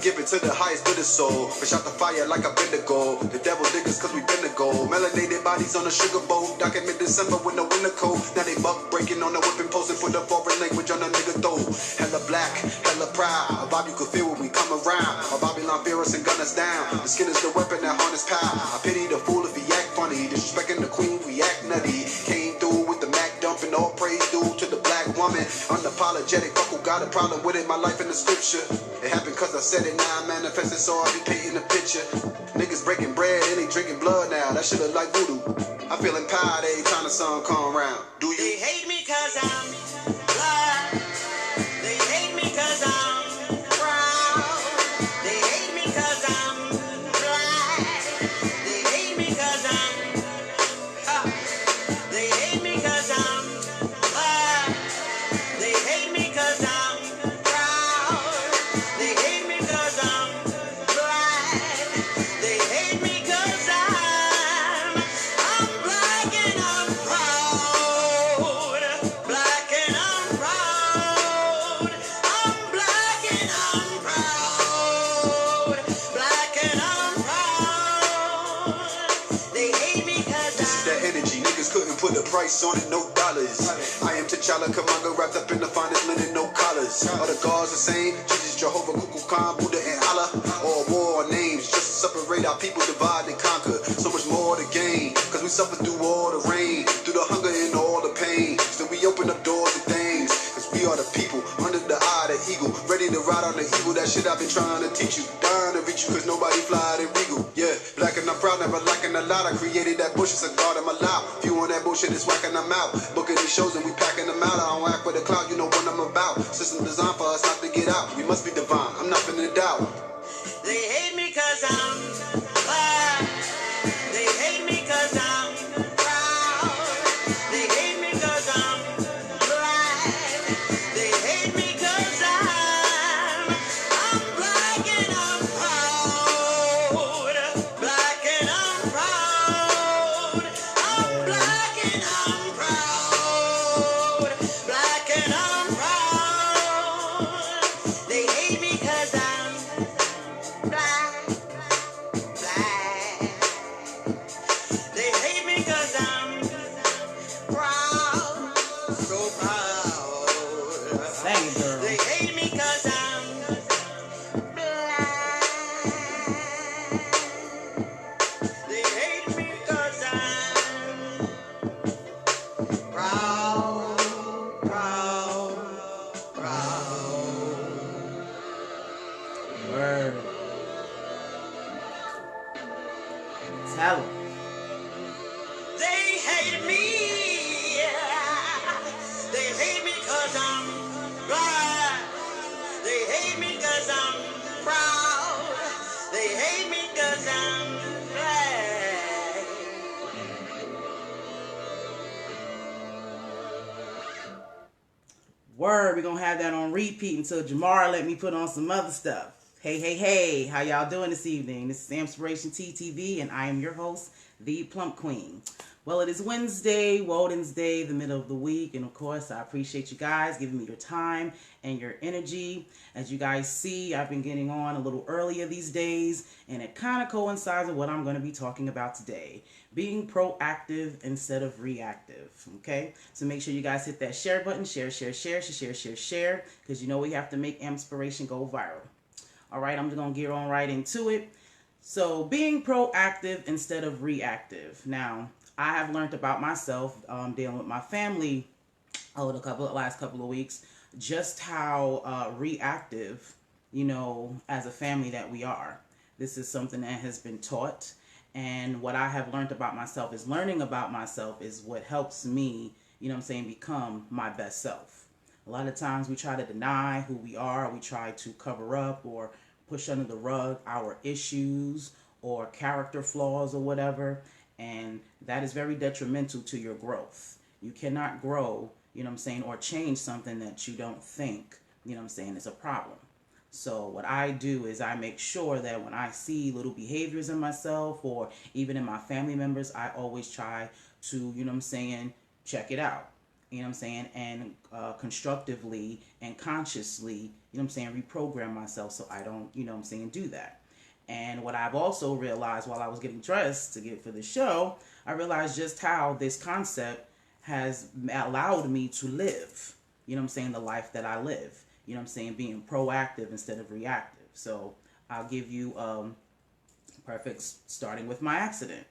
give it to the highest bit of soul. Fish out the fire like I've been the gold. The devil diggers cause we been the gold. Melanated bodies on a sugar bowl. Document December with no winter cold. Now they buck breaking on the whipping post and put a foreign language on a nigga throat. Hella black, hella proud. A Bob you could feel when we come around. A Babylon fear us and gun us down. The skin is the weapon that harness power. I pity the fool if he act funny. Disrespecting the queen, we act nutty. Came through with the Mac dumping, all praise due to the black woman. Unapologetic, fuck who got a problem with it. My life in the scripture. It happened cause I said it, now I manifested, so I be painting a picture. Niggas breaking bread and they drinking blood now. That shit look like voodoo. I feel empowered every time the sun come around. Do you? They hate me cause I'm black. They hate me cause I'm proud. They hate me cause I'm black. They hate me cause I'm they hate me cause I'm black. They hate me cause I'm proud. They hate me cause I'm black. They hate me cause I'm black and I'm proud. Black and I'm proud. I'm black and I'm proud. Black and I'm proud. They hate me cause This is that energy, niggas couldn't put a price on it, no dollars. I am T'Challa, Kamanga, wrapped up in the finest linen, no collars. All the gods the same, Jesus, Jehovah, Kukulkan, Buddha, and Allah. All war names, just to separate our people, divide and conquer. So much more to gain, cause we suffer through all the rain, through the hunger and all the pain. Still we open up doors to things, cause we are the people, under the eye of the eagle, ready to ride on the evil. That shit I've been trying to teach you, dying to reach you, cause nobody fly than regal. Yeah, black and I'm proud, never lacking a lot. I created that bullshit, so God I'm allowed. If you on that bullshit, it's whacking them out. Booking these shows and we packing them out. I don't act with a cloud, you know what I'm about. System designed for us not to get out. We must be divine, I'm not finna doubt. They hate me cause I'm black. They hate me cause I'm proud. They hate me cause I'm black. They hate me cause I'm black and I'm proud. Black and I'm proud. I'm black and I'm proud. Black and I'm proud. They hate me cause I'm black, black. They hate me cause I'm proud, so proud. Sing it, girl. They hate me cause I'm black. They hate me cause I'm proud, proud, proud. Word. Tell 'em. They hate me. They hate me cause I'm black. They hate me cause I'm proud. They hate me cause I'm black. Word, we're gonna have that on repeat until Jamara let me put on some other stuff. Hey, hey, hey, how y'all doing this evening? This is AMPspirationTTV, and I am your host, the Plump Queen. Well, it is Wednesday, Woden's Day, the middle of the week, and of course, I appreciate you guys giving me your time and your energy. As you guys see, I've been getting on a little earlier these days, and it kind of coincides with what I'm going to be talking about today. Being proactive instead of reactive, okay? So make sure you guys hit that share button, share, because you know we have to make Ampspiration go viral. All right, I'm just going to get on right into it. So being proactive instead of reactive. Now, I have learned about myself dealing with my family over the last couple of weeks, just how reactive, you know, as a family that we are. This is something that has been taught. And what I have learned about myself is learning about myself is what helps me, you know what I'm saying, become my best self. A lot of times we try to deny who we are. We try to cover up or push under the rug our issues or character flaws or whatever. And that is very detrimental to your growth. You cannot grow, you know what I'm saying, or change something that you don't think, you know what I'm saying, is a problem. So what I do is I make sure that when I see little behaviors in myself or even in my family members, I always try to, you know what I'm saying, check it out. you know what I'm saying, and constructively and consciously, you know what I'm saying, reprogram myself so I don't, you know what I'm saying, do that. And what I've also realized while I was getting dressed to get for the show, I realized just how this concept has allowed me to live, you know what I'm saying, the life that I live, you know what I'm saying, being proactive instead of reactive. So I'll give you perfect starting with my accident.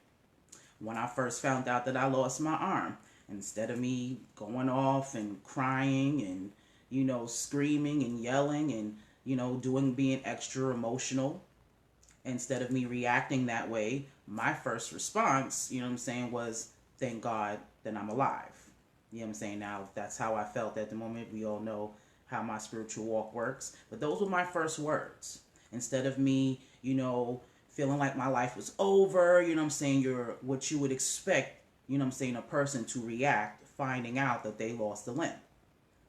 When I first found out that I lost my arm, instead of me going off and crying and, you know, screaming and yelling and, you know, being extra emotional, instead of me reacting that way, my first response, you know what I'm saying, was thank God that I'm alive. You know what I'm saying? Now, that's how I felt at the moment. We all know how my spiritual walk works. But those were my first words. Instead of me, you know, feeling like my life was over, you know what I'm saying, you're what you would expect, you know what I'm saying, a person to react finding out that they lost a limb.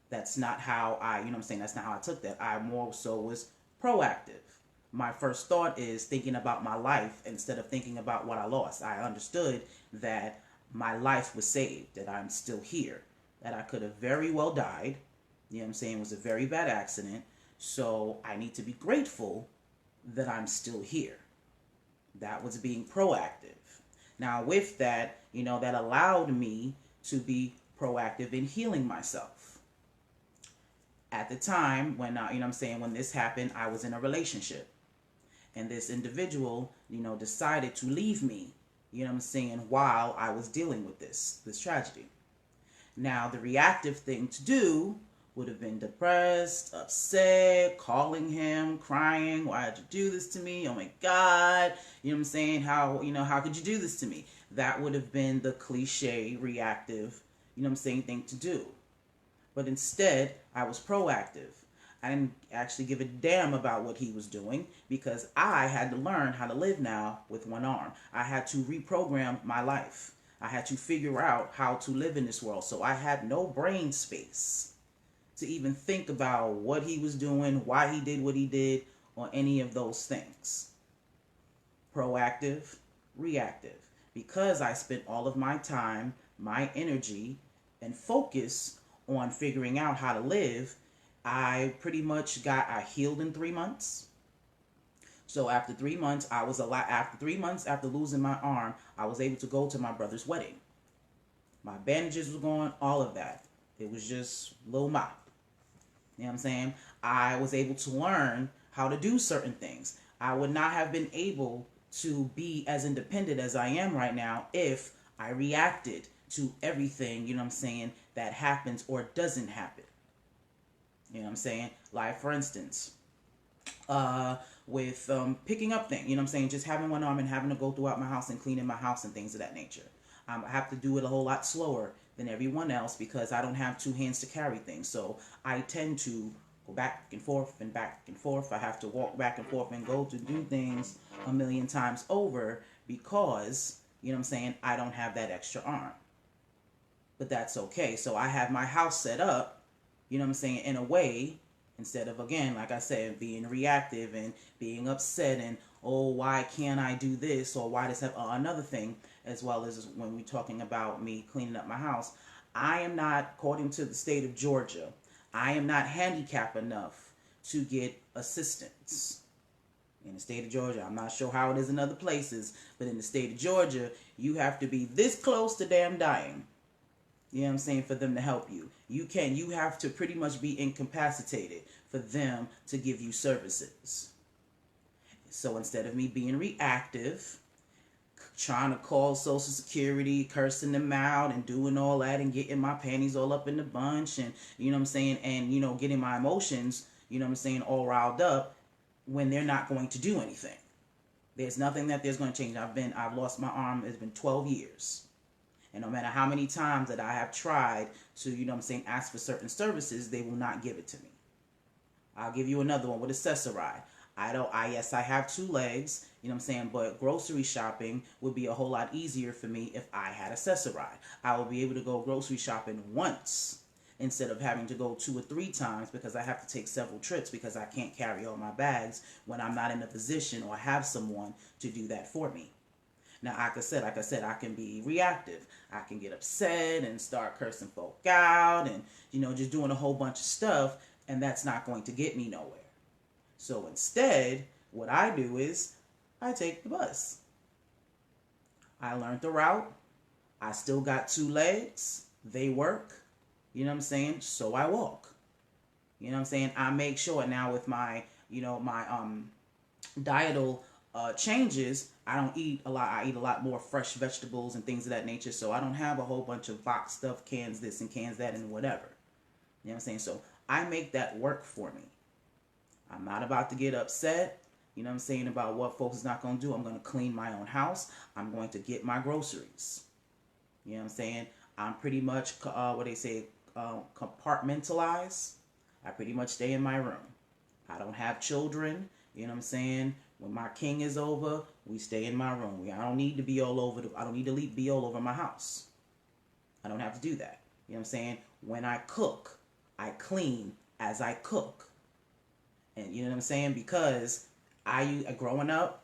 That's not how I, you know what I'm saying, that's not how I took that. I more so was proactive. My first thought is thinking about my life instead of thinking about what I lost. I understood that my life was saved, that I'm still here, that I could have very well died. You know what I'm saying? It was a very bad accident. So I need to be grateful that I'm still here. That was being proactive. Now with that, you know, that allowed me to be proactive in healing myself. At the time when, you know what I'm saying, when this happened, I was in a relationship. And this individual, you know, decided to leave me, you know what I'm saying, while I was dealing with this tragedy. Now, the reactive thing to do would have been depressed, upset, calling him, crying, why did you do this to me? Oh my God. You know what I'm saying? How could you do this to me? That would have been the cliche reactive, you know what I'm saying, thing to do. But instead, I was proactive. I didn't actually give a damn about what he was doing because I had to learn how to live now with one arm. I had to reprogram my life. I had to figure out how to live in this world. So I had no brain space to even think about what he was doing, why he did what he did, or any of those things. Proactive, reactive. Because I spent all of my time, my energy, and focus on figuring out how to live, I pretty much I healed in 3 months. So after 3 months, after 3 months after losing my arm, I was able to go to my brother's wedding. My bandages were gone, all of that. It was just Lil Ma. You know what I'm saying? I was able to learn how to do certain things. I would not have been able to be as independent as I am right now if I reacted to everything, you know what I'm saying, that happens or doesn't happen. You know what I'm saying? Like, for instance, with picking up things, you know what I'm saying? Just having one arm and having to go throughout my house and cleaning my house and things of that nature. I have to do it a whole lot slower than everyone else because I don't have 2 hands to carry things. So I tend to go back and forth and back and forth. I have to walk back and forth and go to do things a million times over because, you know what I'm saying, I don't have that extra arm. But that's okay. So I have my house set up, you know what I'm saying, in a way, instead of, again, like I said, being reactive and being upset and, oh, why can't I do this, or why does that, another thing, as well as when we're talking about me cleaning up my house, I am not, according to the state of Georgia, I am not handicapped enough to get assistance. In the state of Georgia, I'm not sure how it is in other places, but in the state of Georgia, you have to be this close to damn dying, you know what I'm saying, for them to help you. You have to pretty much be incapacitated for them to give you services. So instead of me being reactive, trying to call Social Security, cursing them out and doing all that and getting my panties all up in the bunch and, you know what I'm saying, and, you know, getting my emotions, you know what I'm saying, all riled up when they're not going to do anything. There's nothing that there's going to change. I've lost my arm. It's been 12 years. And no matter how many times that I have tried to, you know what I'm saying, ask for certain services, they will not give it to me. I'll give you another one with accessory. Yes, I have 2 legs, you know what I'm saying, but grocery shopping would be a whole lot easier for me if I had accessory. I will be able to go grocery shopping once instead of having to go 2 or 3 times because I have to take several trips because I can't carry all my bags when I'm not in a position or have someone to do that for me. Now, like I said, I can be reactive. I can get upset and start cursing folk out and, just doing a whole bunch of stuff, and that's not going to get me nowhere. So instead, what I do is I take the bus. I learned the route. I still got 2 legs. They work. You know what I'm saying? So I walk. You know what I'm saying? I make sure now with my, my dietal changes, I don't eat a lot. I eat a lot more fresh vegetables and things of that nature. So I don't have a whole bunch of box stuff, cans this and cans that and whatever. You know what I'm saying? So I make that work for me. I'm not about to get upset, you know what I'm saying, about what folks is not going to do. I'm going to clean my own house. I'm going to get my groceries. You know what I'm saying? I'm pretty much, compartmentalized. I pretty much stay in my room. I don't have children, you know what I'm saying? When my king is over, we stay in my room. I don't need to be all over be all over my house. I don't have to do that. You know what I'm saying? When I cook, I clean as I cook. And you know what I'm saying? Because growing up,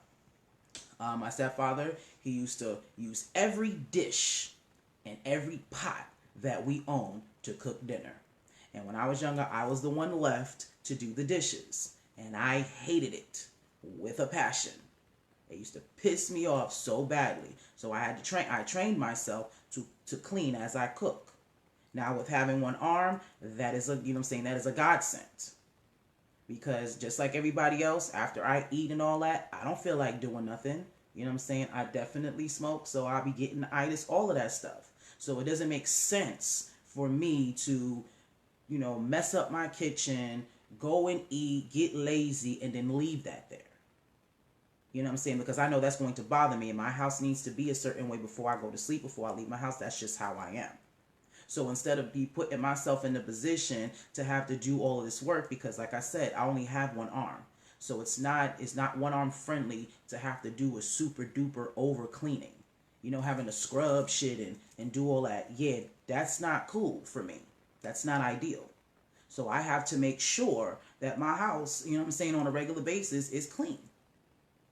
my stepfather, he used to use every dish and every pot that we own to cook dinner. And when I was younger, I was the one left to do the dishes. And I hated it with a passion. It used to piss me off so badly. So I trained myself to clean as I cook. Now with having one arm, that is that is a godsend. Because just like everybody else, after I eat and all that, I don't feel like doing nothing. You know what I'm saying? I definitely smoke, so I'll be getting itis, all of that stuff. So it doesn't make sense for me to, mess up my kitchen, go and eat, get lazy, and then leave that there. You know what I'm saying? Because I know that's going to bother me, and my house needs to be a certain way before I go to sleep, before I leave my house. That's just how I am. So instead of me putting myself in the position to have to do all of this work, because like I said, I only have one arm. So it's not one arm friendly to have to do a super duper over cleaning. Having to scrub shit and do all that. Yeah, that's not cool for me. That's not ideal. So I have to make sure that my house, on a regular basis is clean.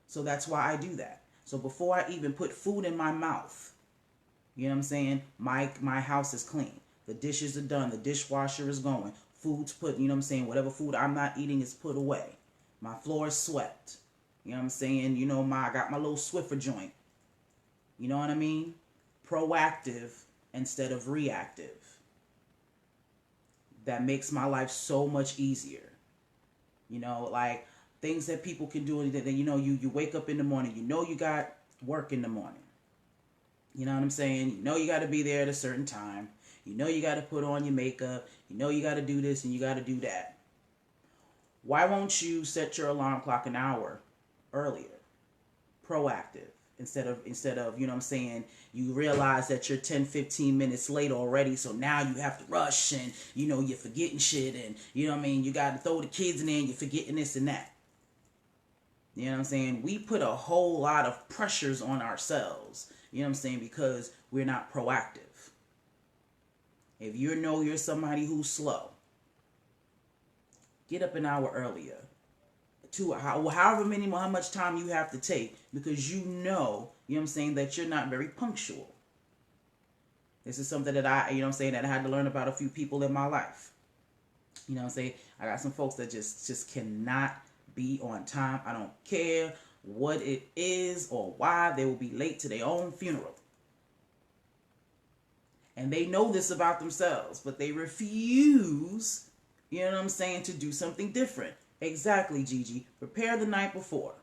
So that's why I do that. So before I even put food in my mouth, you know what I'm saying, my house is clean. The dishes are done. The dishwasher is going. Food's put, whatever food I'm not eating is put away. My floor is swept. You know what I'm saying? I got my little Swiffer joint. You know what I mean? Proactive instead of reactive. That makes my life so much easier. Like things that people can do. That you wake up in the morning. You got work in the morning. You know what I'm saying? You got to be there at a certain time. You got to put on your makeup. You got to do this and you got to do that. Why won't you set your alarm clock an hour earlier? Proactive. Instead of, you realize that you're 10, 15 minutes late already, so now you have to rush and, you're forgetting shit and, you got to throw the kids in there and you're forgetting this and that. You know what I'm saying? We put a whole lot of pressures on ourselves. You know what I'm saying? Because we're not proactive. If you're somebody who's slow, get up an hour earlier. However much time you have to take, because you know what I'm saying, that you're not very punctual. This is something that I had to learn about a few people in my life. You know what I'm saying? I got some folks that just cannot be on time. I don't care what it is or why, they will be late to their own funeral. And they know this about themselves, but they refuse, to do something different. Exactly, Gigi. Prepare the night before.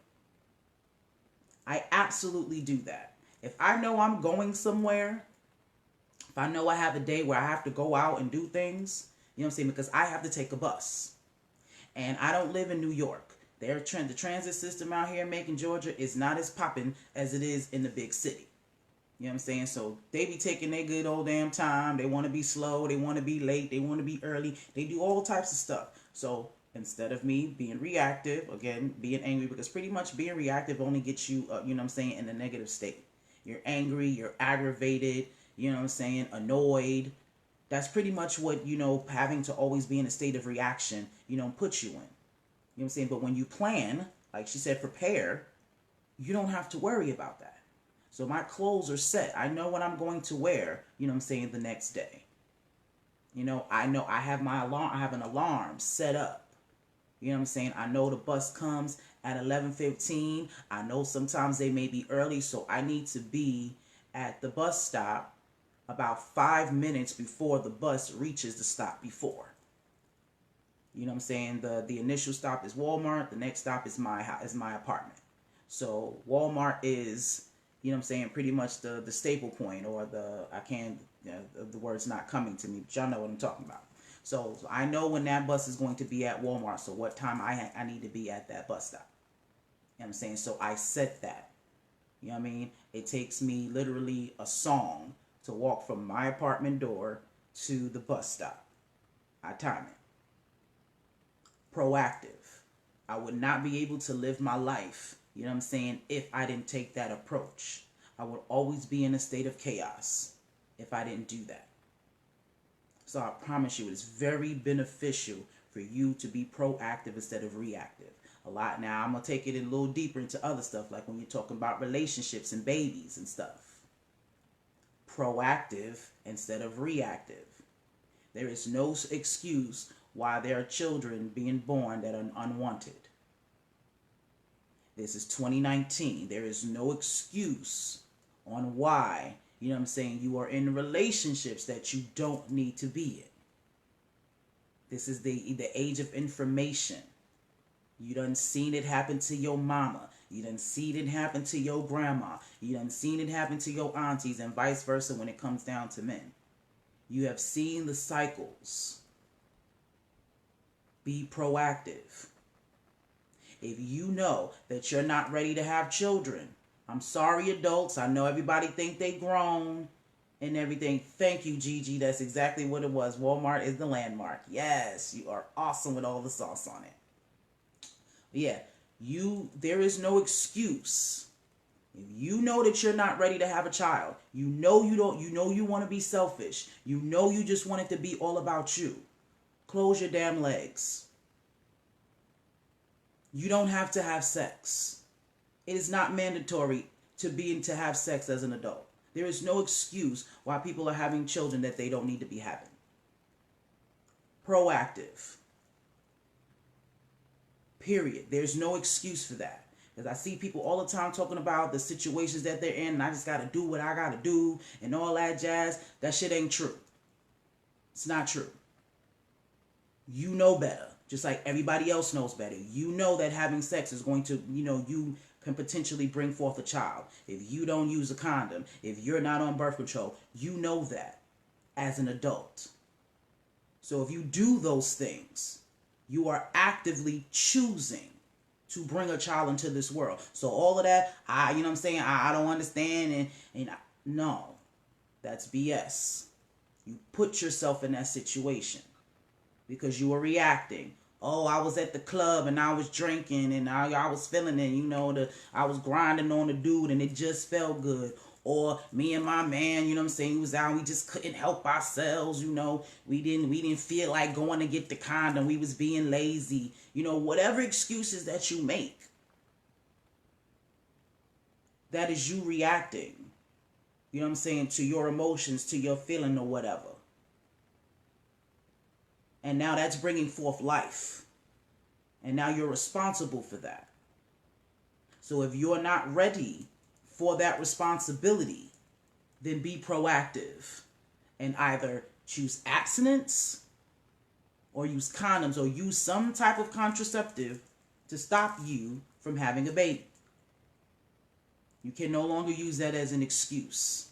I absolutely do that. If I know I'm going somewhere, if I know I have a day where I have to go out and do things, because I have to take a bus. And I don't live in New York. The transit system out here in Macon, Georgia is not as popping as it is in the big city. You know what I'm saying? So they be taking their good old damn time. They want to be slow. They want to be late. They want to be early. They do all types of stuff. So instead of me being reactive, again, being angry, because pretty much being reactive only gets you, in a negative state. You're angry. You're aggravated. Annoyed. That's pretty much what, having to always be in a state of reaction, puts you in. You know what I'm saying? But when you plan, like she said, prepare, you don't have to worry about that. So my clothes are set. I know what I'm going to wear, you know what I'm saying, the next day. You know I have my alarm, I have an alarm set up. You know what I'm saying? I know the bus comes at 11:15. I know sometimes they may be early, so I need to be at the bus stop about 5 minutes before the bus reaches the stop before. You know what I'm saying? The initial stop is Walmart. The next stop is my apartment. So Walmart is, you know what I'm saying, pretty much the staple point, or the word's not coming to me, but y'all know what I'm talking about. So I know when that bus is going to be at Walmart, so what time I need to be at that bus stop. You know what I'm saying? So I set that. You know what I mean? It takes me literally a song to walk from my apartment door to the bus stop. I time it. ProActive. I would not be able to live my life, you know what I'm saying, if I didn't take that approach. I would always be in a state of chaos if I didn't do that. So I promise you, it's very beneficial for you to be proactive instead of reactive. A lot now, I'm going to take it a little deeper into other stuff, like when you're talking about relationships and babies and stuff. Proactive instead of reactive. There is no excuse why there are children being born that are unwanted. This is 2019. There is no excuse on why, you know what I'm saying, you are in relationships that you don't need to be in. This is the age of information. You done seen it happen to your mama. You done seen it happen to your grandma. You done seen it happen to your aunties, and vice versa when it comes down to men. You have seen the cycles. Be proactive. If you know that you're not ready to have children, I'm sorry, adults. I know everybody think they grown and everything. Thank you, Gigi. That's exactly what it was. Walmart is the landmark. Yes, you are awesome with all the sauce on it. Yeah, there is no excuse. If you know that you're not ready to have a child, you know you want to be selfish. You know you just want it to be all about you. Close your damn legs. You don't have to have sex. It is not mandatory to have sex as an adult. There is no excuse why people are having children that they don't need to be having. Proactive. Period. There's no excuse for that. Because I see people all the time talking about the situations that they're in, and I just got to do what I got to do and all that jazz. That shit ain't true. It's not true. You know better. Just like everybody else knows better. You know that having sex is going to, you can potentially bring forth a child. If you don't use a condom, if you're not on birth control, you know that as an adult. So if you do those things, you are actively choosing to bring a child into this world. So all of that, I don't understand. No, that's BS. You put yourself in that situation because you were reacting. Oh, I was at the club and I was drinking and I was feeling it, I was grinding on the dude and it just felt good. Or me and my man, he was out, we just couldn't help ourselves, we didn't feel like going to get the condom, we was being lazy, whatever excuses that you make. That is you reacting, to your emotions, to your feeling or whatever. And now that's bringing forth life. And now you're responsible for that. So if you're not ready for that responsibility, then be proactive and either choose abstinence or use condoms or use some type of contraceptive to stop you from having a baby. You can no longer use that as an excuse.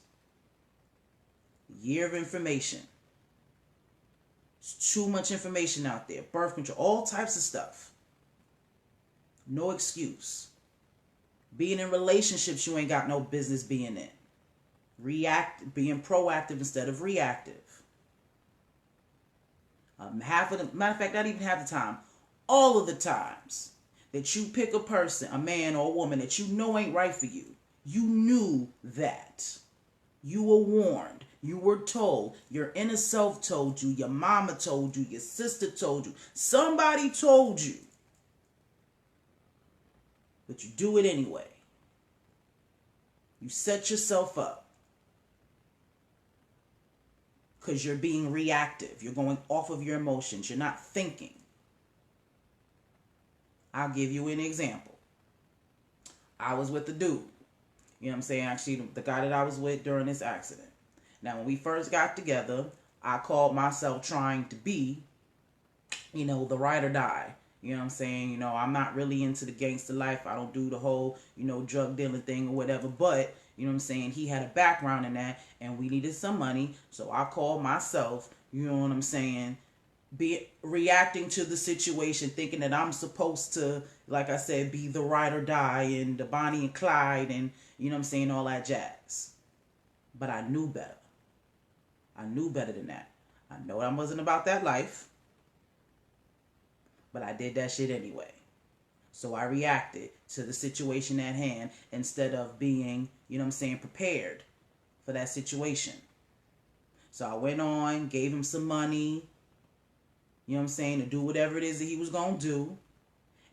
Year of information. There's too much information out there. Birth control, all types of stuff. No excuse. Being in relationships you ain't got no business being in. Being proactive instead of reactive. Matter of fact, not even half the time. All of the times that you pick a person, a man or a woman that you know ain't right for you, you knew that. You were warned. You were told. Your inner self told you. Your mama told you. Your sister told you. Somebody told you. But you do it anyway. You set yourself up because you're being reactive. You're going off of your emotions. You're not thinking. I'll give you an example. I was with the dude. You know what I'm saying? Actually, the guy that I was with during this accident. Now, when we first got together, I called myself trying to be, the ride or die. You know what I'm saying? I'm not really into the gangster life. I don't do the whole, drug dealing thing or whatever. But, you know what I'm saying? He had a background in that and we needed some money. So I called myself, you know what I'm saying, reacting to the situation, thinking that I'm supposed to, like I said, be the ride or die and the Bonnie and Clyde and, you know what I'm saying, all that jazz. But I knew better. I knew better than that. I know I wasn't about that life. But I did that shit anyway. So I reacted to the situation at hand instead of being, prepared for that situation. So I went on, gave him some money, to do whatever it is that he was going to do.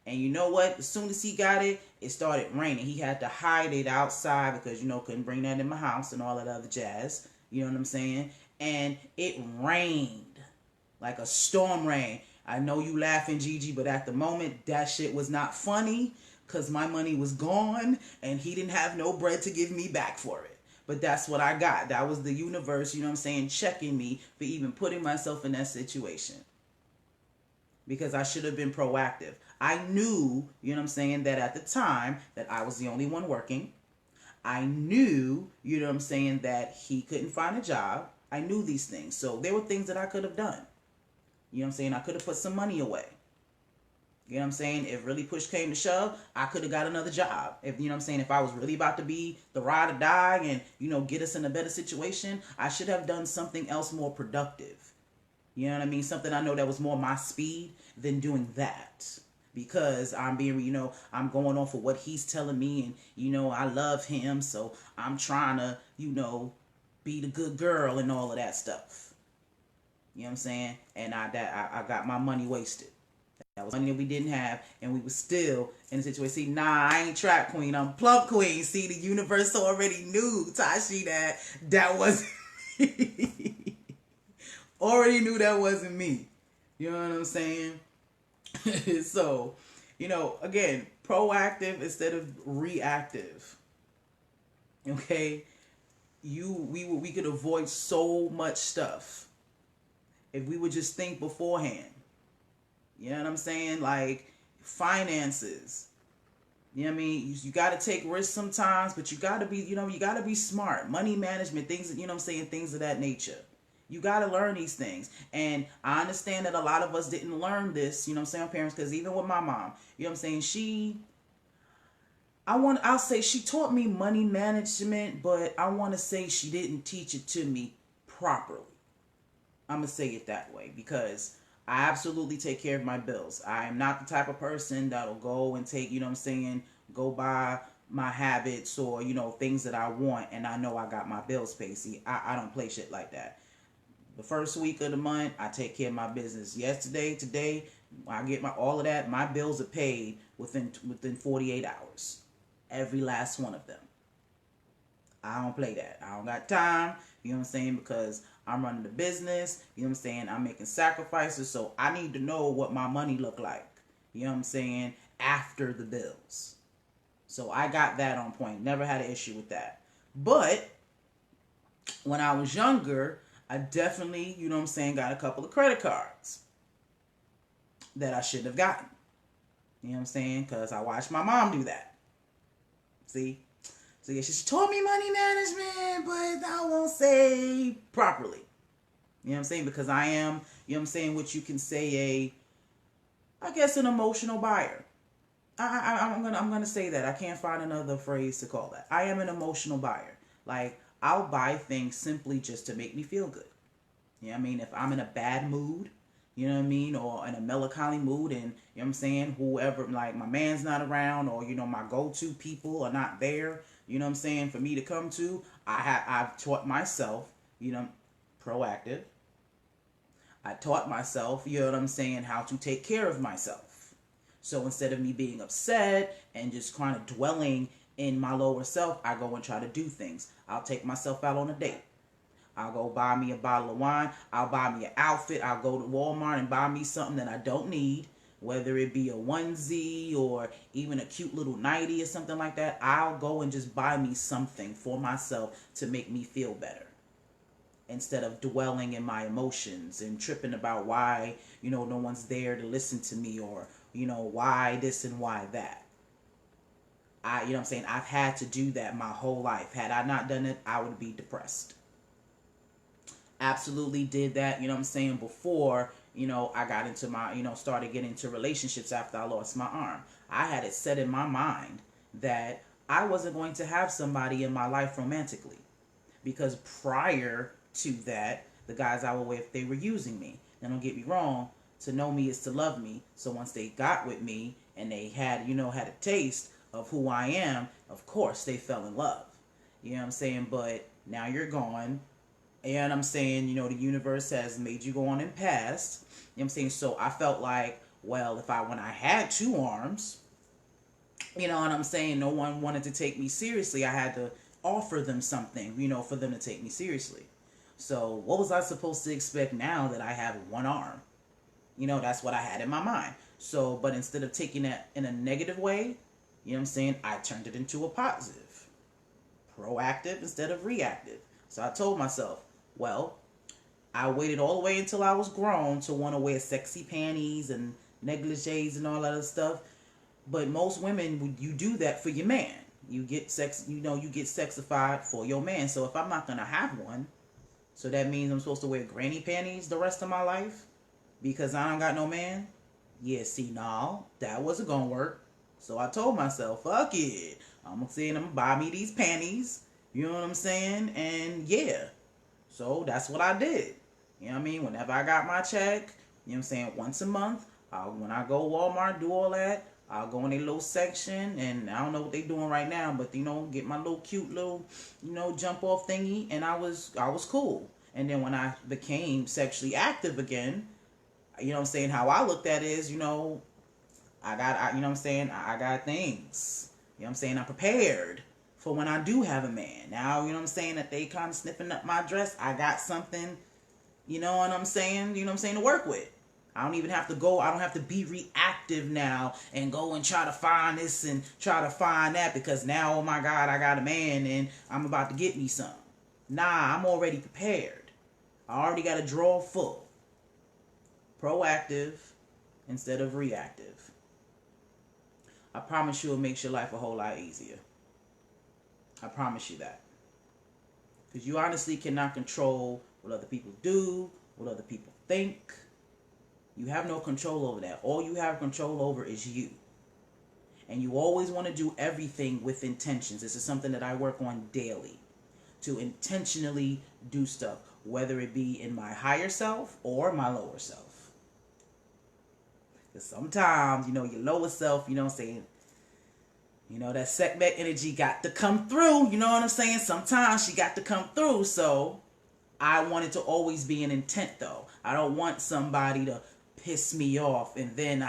And you know what? As soon as he got it, it started raining. He had to hide it outside because, couldn't bring that in my house and all that other jazz. You know what I'm saying? And it rained like a storm rain. I know you laughing, Gigi, but at the moment, that shit was not funny because my money was gone and he didn't have no bread to give me back for it. But that's what I got. That was the universe, checking me for even putting myself in that situation. Because I should have been proactive. I knew, that at the time that I was the only one working. I knew, that he couldn't find a job. I knew these things. So there were things that I could have done. I could have put some money away. If really push came to shove, I could have got another job. If I was really about to be the ride or die and, get us in a better situation, I should have done something else more productive. You know what I mean? Something I know that was more my speed than doing that. Because I'm being, I'm going off of what he's telling me and, I love him. So I'm trying to, be the good girl and all of that stuff. You know what I'm saying? And I got my money wasted. That was money that we didn't have, and we were still in a situation. See, I ain't trap queen, I'm plump queen. See, the universe already knew, Tashi, that wasn't me. Already knew that wasn't me. You know what I'm saying? So, again, proactive instead of reactive. Okay? We could avoid so much stuff if we would just think beforehand. You know what I'm saying? Like finances. You know what I mean? You got to take risks sometimes, but you got to be, you got to be smart. Money management, things, things of that nature. You got to learn these things. And I understand that a lot of us didn't learn this, parents, because even with my mom, I'll say she taught me money management, but I want to say she didn't teach it to me properly. I'm going to say it that way because I absolutely take care of my bills. I am not the type of person that'll go and take, go buy my habits or, things that I want and I know I got my bills paid. See, I don't play shit like that. The first week of the month, I take care of my business. Today, I get all of that. My bills are paid within 48 hours. Every last one of them. I don't play that. I don't got time, because I'm running the business, I'm making sacrifices, so I need to know what my money look like, after the bills. So I got that on point. Never had an issue with that. But when I was younger, I definitely, got a couple of credit cards that I shouldn't have gotten. Because I watched my mom do that. See? So yeah, she taught me money management, but I won't say properly. Because I am, what you can say an emotional buyer. I'm gonna say that. I can't find another phrase to call that. I am an emotional buyer. Like, I'll buy things simply just to make me feel good. If I'm in a bad mood, or in a melancholy mood and, whoever, like my man's not around or, my go-to people are not there, for me to come to, I've taught myself, proactive. I taught myself, how to take care of myself. So instead of me being upset and just kind of dwelling in my lower self, I go and try to do things. I'll take myself out on a date. I'll go buy me a bottle of wine. I'll buy me an outfit. I'll go to Walmart and buy me something that I don't need, whether it be a onesie or even a cute little nightie or something like that. I'll go and just buy me something for myself to make me feel better, instead of dwelling in my emotions and tripping about why, no one's there to listen to me, or, why this and why that. I've had to do that my whole life. Had I not done it, I would be depressed. Absolutely did that, before, I got into my, started getting into relationships after I lost my arm. I had it set in my mind that I wasn't going to have somebody in my life romantically, because prior to that, the guys I was with, they were using me. Now, don't get me wrong, to know me is to love me. So once they got with me and they had, had a taste of who I am, of course they fell in love. You know what I'm saying? But now you're gone. And I'm saying, the universe has made you go on and past. You know what I'm saying? So I felt like, well, when I had two arms, and I'm saying, no one wanted to take me seriously, I had to offer them something, for them to take me seriously. So what was I supposed to expect now that I have one arm? That's what I had in my mind. So, but instead of taking that in a negative way, I turned it into a positive. Proactive instead of reactive. So I told myself, well, I waited all the way until I was grown to want to wear sexy panties and negligees and all that other stuff. But most women, you do that for your man. You get sexified for your man. So if I'm not going to have one, so that means I'm supposed to wear granny panties the rest of my life because I don't got no man? Yeah, see, no, that wasn't going to work. So I told myself, fuck it. I'm going to buy me these panties. You know what I'm saying? And yeah. So that's what I did. You know what I mean? Whenever I got my check, once a month, when I go Walmart, do all that, I'll go in a little section, and I don't know what they doing right now, but get my little cute little, jump off thingy, and I was cool. And then when I became sexually active again, how I looked at it is, I got things. I'm prepared for when I do have a man. Now, that they kind of sniffing up my dress, I got something, to work with. I don't even have to go, I don't have to be reactive now and go and try to find this and try to find that because now, oh my God, I got a man and I'm about to get me some. Nah, I'm already prepared. I already got a drawer full. Proactive instead of reactive. I promise you it makes your life a whole lot easier. I promise you that. Because you honestly cannot control what other people do, what other people think. You have no control over that. All you have control over is you. And you always want to do everything with intentions. This is something that I work on daily. To intentionally do stuff. Whether it be in my higher self or my lower self. Because sometimes, your lower self, that setback energy got to come through. You know what I'm saying? Sometimes she got to come through. So I want it to always be an intent, though. I don't want somebody to piss me off and then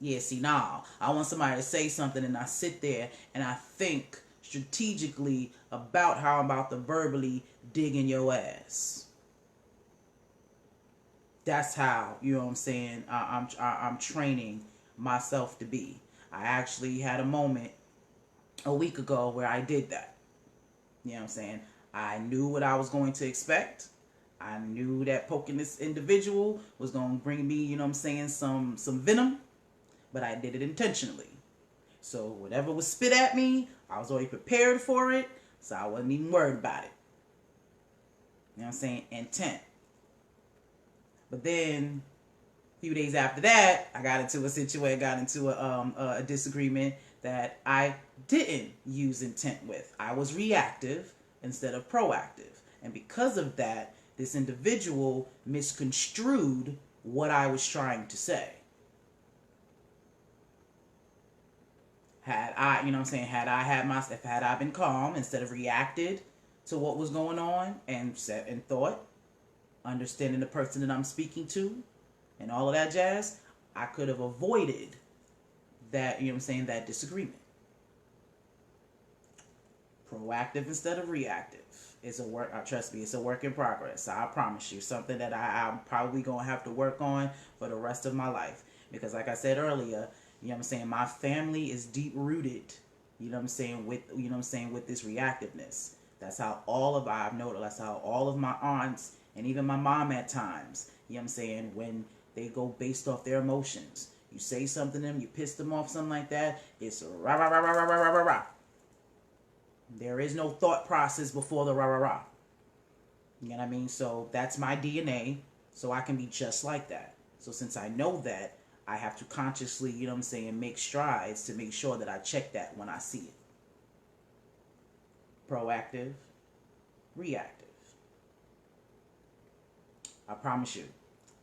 yeah, see, nah. I want somebody to say something and I sit there and I think strategically about how I'm about to verbally dig in your ass. That's how, I'm training myself to be. I actually had a moment a week ago where I did that. I knew what I was going to expect. I knew that poking this individual was going to bring me, some venom. But I did it intentionally. So whatever was spit at me, I was already prepared for it. So I wasn't even worried about it. Intent. But then a few days after that, I got into a disagreement that I didn't use intent with. I was reactive instead of proactive. And because of that, this individual misconstrued what I was trying to say. Had I been calm instead of reacted to what was going on and set and thought, understanding the person that I'm speaking to and all of that jazz, I could have avoided that, that disagreement. Proactive instead of reactive. It's a work, trust me, it's a work in progress. I promise you, something that I'm probably going to have to work on for the rest of my life. Because like I said earlier, you know what I'm saying, my family is deep rooted, you know what I'm saying, with this reactiveness. That's how I've noticed, that's how all of my aunts and even my mom at times, you know what I'm saying, when they go based off their emotions. You say something to them, you piss them off, something like that, it's rah, rah, rah, rah, rah, rah, rah, rah. There is no thought process before the rah, rah, rah. You know what I mean? So that's my DNA, so I can be just like that. So since I know that, I have to consciously, you know what I'm saying, make strides to make sure that I check that when I see it. Proactive, reactive. I promise you,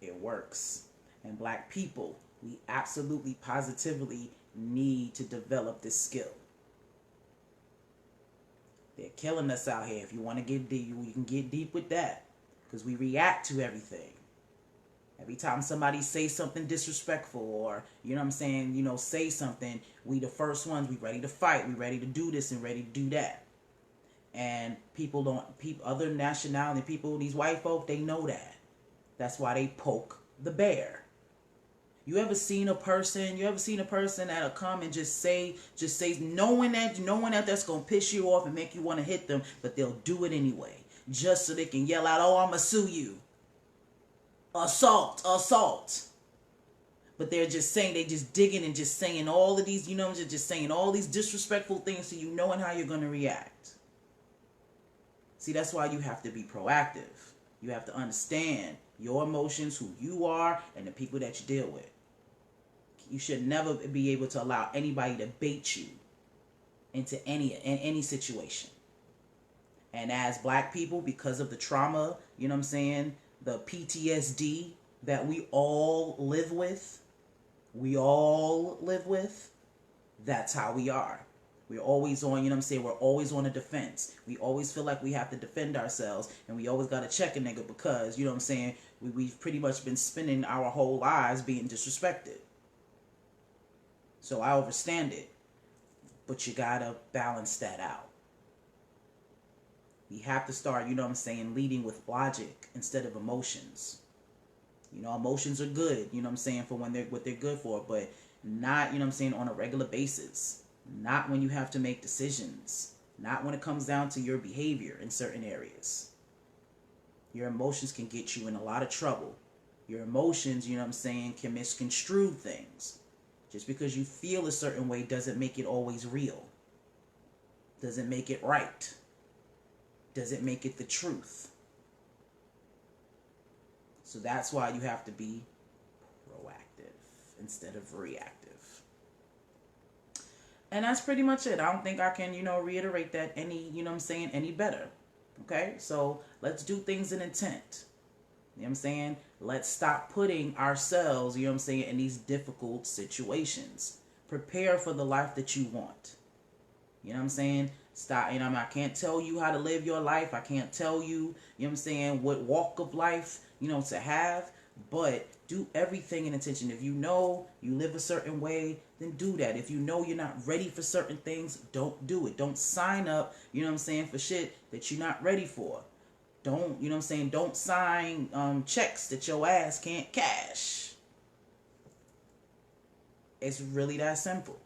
it works. And black people, we absolutely, positively need to develop this skill. They're killing us out here. If you want to get deep, you can get deep with that. Because we react to everything. Every time somebody says something disrespectful or, you know what I'm saying, you know, say something, we the first ones, we ready to fight, we ready to do this and ready to do that. And other nationality people, these white folk, they know that. That's why they poke the bear. You ever seen a person that'll come and just say, knowing that that's going to piss you off and make you want to hit them, but they'll do it anyway. Just so they can yell out, oh, I'm going to sue you. Assault. But they're just digging and just saying all of these, you know, just saying all these disrespectful things to you, knowing how you're going to react. See, that's why you have to be proactive. You have to understand your emotions, who you are, and the people that you deal with. You should never be able to allow anybody to bait you into any situation. And as black people, because of the trauma, you know what I'm saying, the PTSD that we all live with, that's how we are. We're always on, you know what I'm saying, we're always on a defense. We always feel like we have to defend ourselves, and we always got to check a nigga because, you know what I'm saying, we've pretty much been spending our whole lives being disrespected. So I understand it, but you got to balance that out. We have to start, you know what I'm saying, leading with logic instead of emotions. You know, emotions are good, you know what I'm saying, for what they're good for, but not, you know what I'm saying, on a regular basis. Not when you have to make decisions. Not when it comes down to your behavior in certain areas. Your emotions can get you in a lot of trouble. Your emotions, you know what I'm saying, can misconstrue things. Just because you feel a certain way doesn't make it always real. Doesn't make it right. Doesn't make it the truth. So that's why you have to be proactive instead of reactive. And that's pretty much it. I don't think I can, you know, reiterate that any, you know what I'm saying, any better. Okay? So let's do things in intent. You know what I'm saying? Let's stop putting ourselves, you know what I'm saying, in these difficult situations. Prepare for the life that you want. You know what I'm saying? Stop, you know, I can't tell you how to live your life. I can't tell you, you know what I'm saying, what walk of life, you know, to have. But do everything in intention. If you know you live a certain way, then do that. If you know you're not ready for certain things, don't do it. Don't sign up, you know what I'm saying, for shit that you're not ready for. Don't, you know what I'm saying, don't sign checks that your ass can't cash. It's really that simple.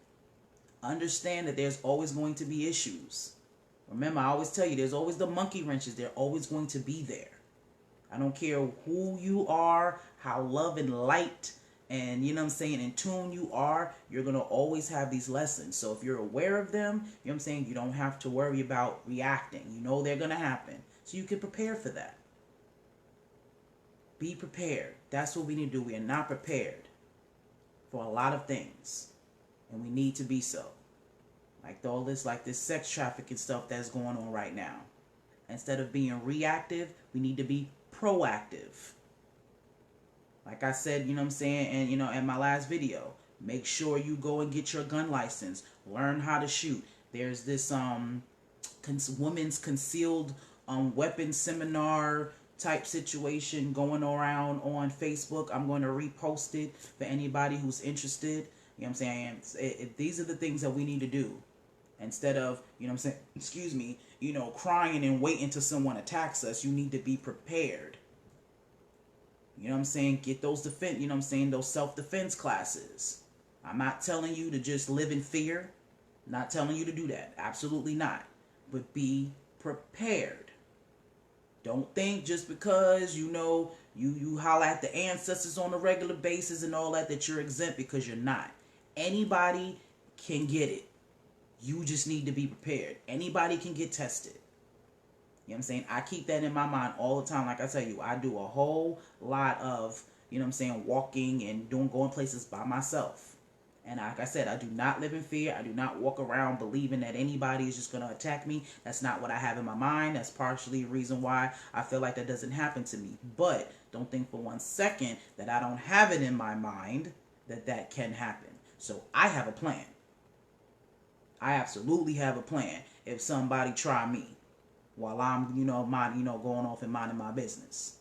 Understand that there's always going to be issues. Remember, I always tell you, there's always the monkey wrenches. They're always going to be there. I don't care who you are, how love and light and, you know what I'm saying, in tune you are, you're going to always have these lessons. So if you're aware of them, you know what I'm saying, you don't have to worry about reacting. You know they're going to happen. So you can prepare for that. Be prepared. That's what we need to do. We are not prepared for a lot of things. And we need to be so. Like all this, like this sex trafficking stuff that's going on right now. Instead of being reactive, we need to be proactive. Like I said, you know what I'm saying, and you know, in my last video, make sure you go and get your gun license. Learn how to shoot. There's this women's concealed weapons seminar type situation going around on Facebook. I'm going to repost it for anybody who's interested. You know what I'm saying? These are the things that we need to do. Instead of, you know what I'm saying, excuse me, you know, crying and waiting till someone attacks us, you need to be prepared. You know what I'm saying? Get those defense, you know what I'm saying, those self-defense classes. I'm not telling you to just live in fear. I'm not telling you to do that. Absolutely not. But be prepared. Don't think just because, you know, you holler at the ancestors on a regular basis and all that, that you're exempt, because you're not. Anybody can get it. You just need to be prepared. Anybody can get tested. You know what I'm saying? I keep that in my mind all the time. Like I tell you, I do a whole lot of, you know what I'm saying, walking and going places by myself. And like I said, I do not live in fear. I do not walk around believing that anybody is just going to attack me. That's not what I have in my mind. That's partially a reason why I feel like that doesn't happen to me. But don't think for 1 second that I don't have it in my mind that that can happen. So I have a plan. I absolutely have a plan if somebody try me while I'm, you know, going off and minding my business.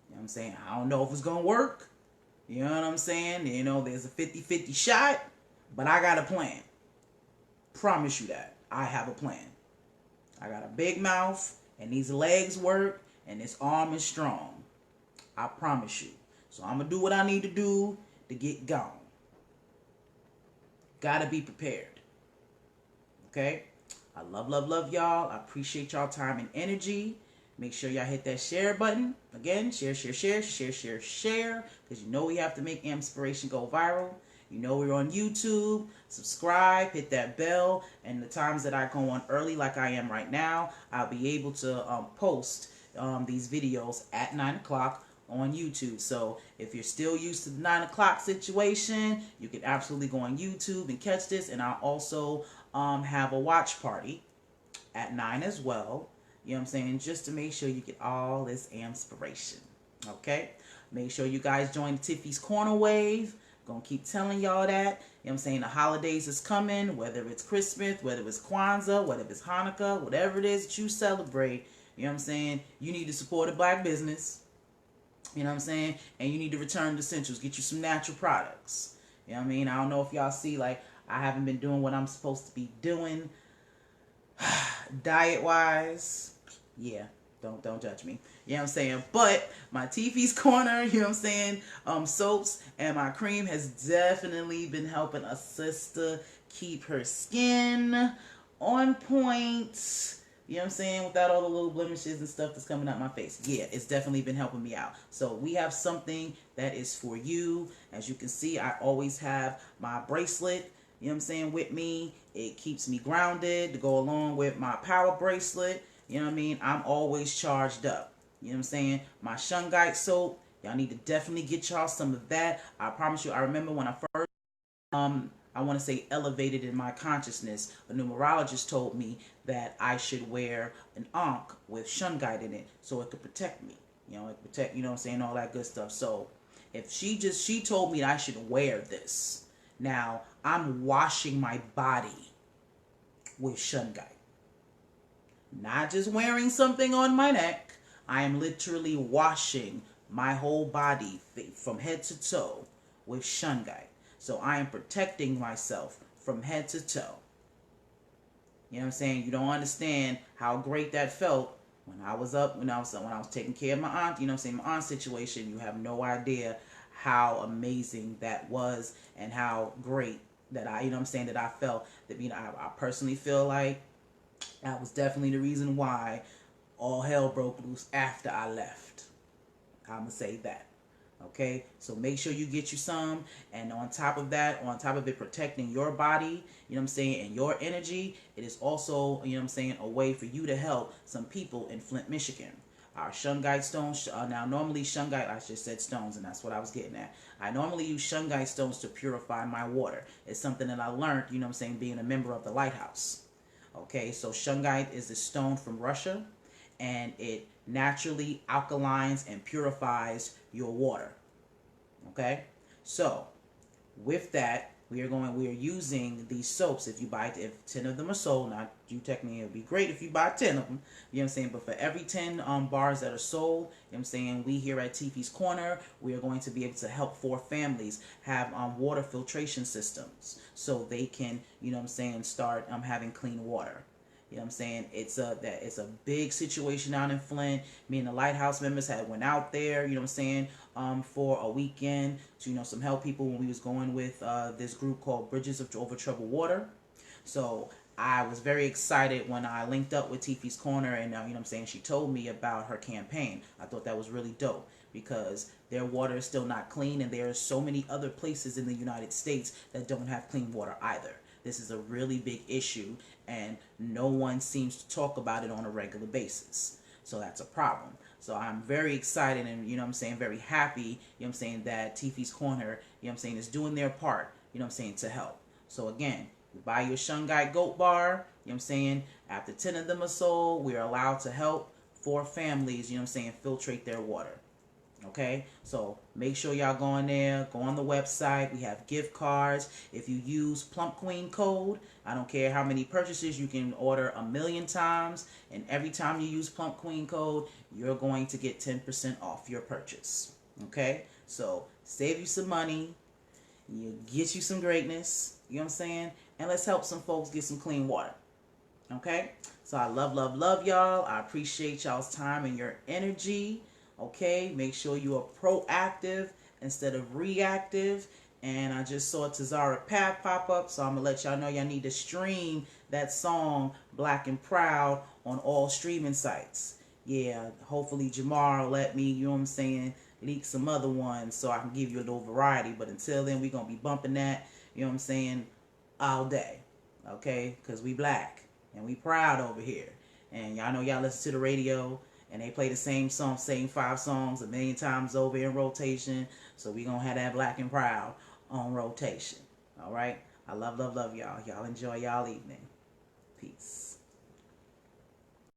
You know what I'm saying? I don't know if it's going to work. You know what I'm saying? You know, there's a 50-50 shot, but I got a plan. Promise you that. I have a plan. I got a big mouth, and these legs work, and this arm is strong. I promise you. So I'm going to do what I need to do to get gone. Gotta be prepared. Okay? I love y'all. I appreciate y'all time and energy. Make sure y'all hit that share button. Again, share. Because you know we have to make Inspiration go viral. You know we're on YouTube. Subscribe, hit that bell. And the times that I go on early like I am right now, I'll be able to post these videos at 9 o'clock on YouTube. So if you're still used to the 9 o'clock situation, you can absolutely go on YouTube and catch this. And I'll also have a watch party at 9 as well. You know what I'm saying? Just to make sure you get all this inspiration. Okay? Make sure you guys join Tiffy's Corner Wave. Gonna keep telling y'all that. You know what I'm saying? The holidays is coming. Whether it's Christmas, whether it's Kwanzaa, whether it's Hanukkah, whatever it is that you celebrate. You know what I'm saying? You need to support a black business. You know what I'm saying? And you need to return to essentials. Get you some natural products. You know what I mean? I don't know if y'all see, like, I haven't been doing what I'm supposed to be doing. Diet-wise, yeah, don't judge me. You know what I'm saying? But my Tiffy's Corner, you know what I'm saying, soaps and my cream has definitely been helping a sister keep her skin on point. You know what I'm saying? Without all the little blemishes and stuff that's coming out my face. Yeah, it's definitely been helping me out. So we have something that is for you. As you can see, I always have my bracelet, you know what I'm saying, with me. It keeps me grounded to go along with my power bracelet. You know what I mean? I'm always charged up. You know what I'm saying? My Shungite soap, y'all need to definitely get y'all some of that. I promise you, I remember when I first, I want to say elevated in my consciousness, a numerologist told me that I should wear an ankh with Shungite in it so it could protect me. You know, it protect, you know what I'm saying, all that good stuff. So if she told me that I should wear this. Now, I'm washing my body with Shungite. Not just wearing something on my neck. I am literally washing my whole body from head to toe with Shungite. So I am protecting myself from head to toe. You know what I'm saying? You don't understand how great that felt when I was taking care of my aunt. You know what I'm saying? My aunt's situation. You have no idea how amazing that was and how great that you know what I'm saying, that I felt. That, you know, I personally feel like that was definitely the reason why all hell broke loose after I left. I'm gonna say that. Okay, so make sure you get you some, and on top of that, on top of it protecting your body, you know what I'm saying, and your energy, it is also, you know what I'm saying, a way for you to help some people in Flint, Michigan. Our Shungite stones, now normally Shungite, I just said stones, and that's what I was getting at. I normally use Shungite stones to purify my water. It's something that I learned, you know what I'm saying, being a member of the Lighthouse. Okay, so Shungite is a stone from Russia, and it naturally alkalines and purifies your water. Okay, so with that, we are using these soaps. If 10 of them are sold, not you technically, it would be great if you buy 10 of them, you know what I'm saying, but for every 10 bars that are sold, you know what I'm saying, we here at TV's Corner, we are going to be able to help 4 families have water filtration systems so they can, you know what I'm saying, start having clean water. You know what I'm saying? It's a big situation out in Flint. Me and the Lighthouse members went out there, you know what I'm saying, for a weekend to, you know, some help people when we was going with this group called Bridges Over Troubled Water. So I was very excited when I linked up with Tiffy's Corner, and you know what I'm saying, she told me about her campaign. I thought that was really dope because their water is still not clean, and there are so many other places in the United States that don't have clean water either. This is a really big issue, and no one seems to talk about it on a regular basis. So that's a problem. So I'm very excited and, you know what I'm saying, very happy, you know what I'm saying, that Tiffy's Corner, you know what I'm saying, is doing their part, you know what I'm saying, to help. So again, you buy your Shungite Goat Bar, you know what I'm saying, after 10 of them are sold, we are allowed to help 4 families, you know what I'm saying, filtrate their water. Okay, so make sure y'all go on there, go on the website. We have gift cards. If you use Plump Queen code, I don't care how many purchases, you can order 1,000,000 times, and every time you use Plump Queen code, you're going to get 10% off your purchase. Okay, so save you some money, you get you some greatness, you know what I'm saying, and let's help some folks get some clean water. Okay, so I love y'all. I appreciate y'all's time and your energy. Okay, make sure you are proactive instead of reactive. And I just saw Tazara Path pop up, so I'm going to let y'all know y'all need to stream that song, Black and Proud, on all streaming sites. Yeah, hopefully Jamar will let me, you know what I'm saying, leak some other ones so I can give you a little variety. But until then, we're going to be bumping that, you know what I'm saying, all day. Okay, because we black and we proud over here. And y'all know y'all listen to the radio, and they play the same song, same 5 songs 1,000,000 times over in rotation. So we gonna have that Black and Proud on rotation. All right. I love y'all. Y'all enjoy y'all evening. Peace.